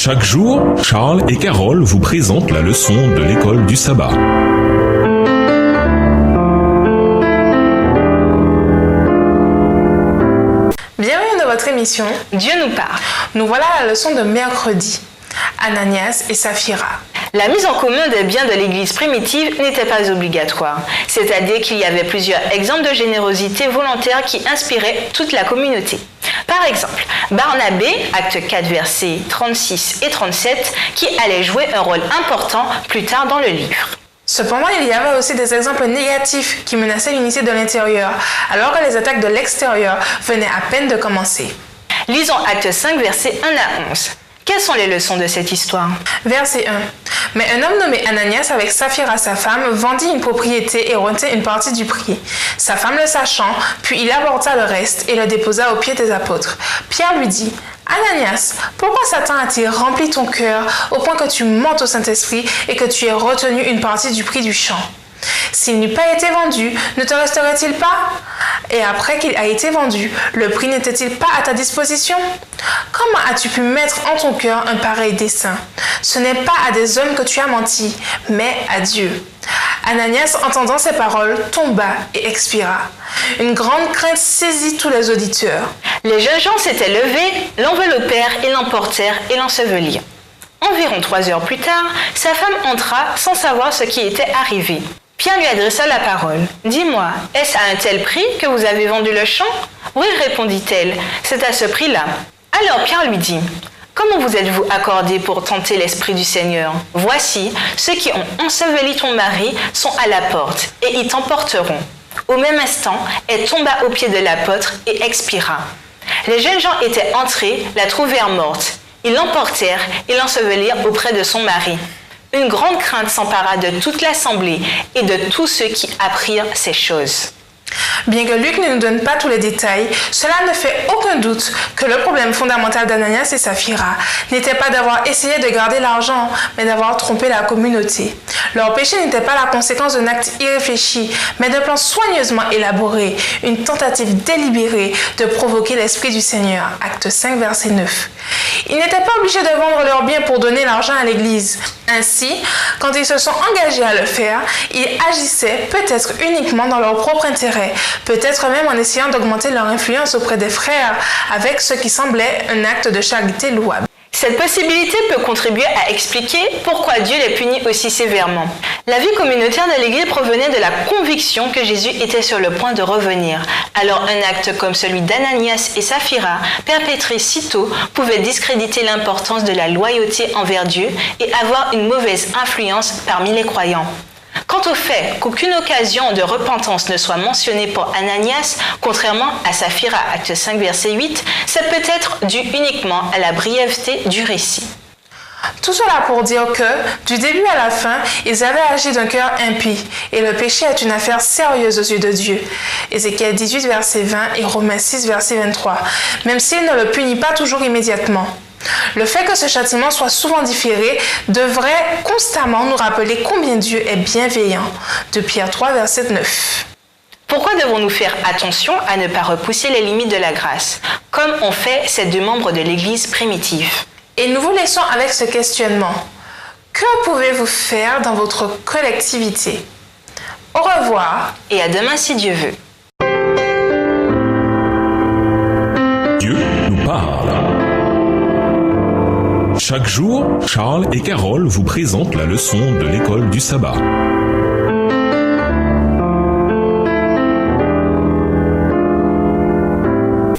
Chaque jour, Charles et Carole vous présentent la leçon de l'école du sabbat. Bienvenue dans votre émission Dieu nous parle. Nous voilà à la leçon de mercredi. Ananias et Saphira. La mise en commun des biens de l'Église primitive n'était pas obligatoire, c'est-à-dire qu'il y avait plusieurs exemples de générosité volontaire qui inspiraient toute la communauté. Par exemple, Barnabé, acte 4, versets 36 et 37, qui allait jouer un rôle important plus tard dans le livre. Cependant, il y avait aussi des exemples négatifs qui menaçaient l'unité de l'intérieur, alors que les attaques de l'extérieur venaient à peine de commencer. Lisons acte 5, versets 1 à 11. Quelles sont les leçons de cette histoire? Verset 1. Mais un homme nommé Ananias avec Saphira sa femme vendit une propriété et retint une partie du prix. Sa femme le sachant, puis il apporta le reste et le déposa aux pieds des apôtres. Pierre lui dit: Ananias, pourquoi Satan a-t-il rempli ton cœur au point que tu mentes au Saint-Esprit et que tu aies retenu une partie du prix du champ? S'il n'eût pas été vendu, ne te resterait-il pas? Et après qu'il a été vendu, le prix n'était-il pas à ta disposition? Comment as-tu pu mettre en ton cœur un pareil dessein? Ce n'est pas à des hommes que tu as menti, mais à Dieu. Ananias, entendant ces paroles, tomba et expira. Une grande crainte saisit tous les auditeurs. Les jeunes gens s'étaient levés, l'enveloppèrent et l'emportèrent et l'ensevelirent. Environ 3 heures plus tard, sa femme entra sans savoir ce qui était arrivé. Pierre lui adressa la parole. « Dis-moi, est-ce à un tel prix que vous avez vendu le champ ?»« Oui, répondit-elle, c'est à ce prix-là. » Alors Pierre lui dit: « Comment vous êtes-vous accordé pour tenter l'Esprit du Seigneur? Voici, ceux qui ont enseveli ton mari sont à la porte, et ils t'emporteront. » Au même instant, elle tomba aux pieds de l'apôtre et expira. Les jeunes gens étaient entrés, la trouvèrent morte. Ils l'emportèrent et l'ensevelirent auprès de son mari. Une grande crainte s'empara de toute l'assemblée et de tous ceux qui apprirent ces choses. Bien que Luc ne nous donne pas tous les détails, cela ne fait aucun doute que le problème fondamental d'Ananias et Saphira n'était pas d'avoir essayé de garder l'argent, mais d'avoir trompé la communauté. Leur péché n'était pas la conséquence d'un acte irréfléchi, mais d'un plan soigneusement élaboré, une tentative délibérée de provoquer l'Esprit du Seigneur. Acte 5, verset 9. Ils n'étaient pas obligés de vendre leurs biens pour donner l'argent à l'Église. Ainsi, quand ils se sont engagés à le faire, ils agissaient peut-être uniquement dans leur propre intérêt, peut-être même en essayant d'augmenter leur influence auprès des frères, avec ce qui semblait un acte de charité louable. Cette possibilité peut contribuer à expliquer pourquoi Dieu les punit aussi sévèrement. La vie communautaire de l'Église provenait de la conviction que Jésus était sur le point de revenir. Alors un acte comme celui d'Ananias et Saphira, perpétré si tôt, pouvait discréditer l'importance de la loyauté envers Dieu et avoir une mauvaise influence parmi les croyants. Quant au fait qu'aucune occasion de repentance ne soit mentionnée pour Ananias, contrairement à Saphira, acte 5, verset 8, c'est peut-être dû uniquement à la brièveté du récit. Tout cela pour dire que, du début à la fin, ils avaient agi d'un cœur impie, et le péché est une affaire sérieuse aux yeux de Dieu. Ézéchiel 18, verset 20 et Romains 6, verset 23, même s'il ne le punit pas toujours immédiatement. Le fait que ce châtiment soit souvent différé devrait constamment nous rappeler combien Dieu est bienveillant. De Pierre 3, verset 9. Pourquoi devons-nous faire attention à ne pas repousser les limites de la grâce, comme ont fait ces 2 membres de l'Église primitive? Et nous vous laissons avec ce questionnement. Que pouvez-vous faire dans votre collectivité? Au revoir. Et à demain si Dieu veut. Dieu nous parle. Chaque jour, Charles et Carole vous présentent la leçon de l'école du sabbat.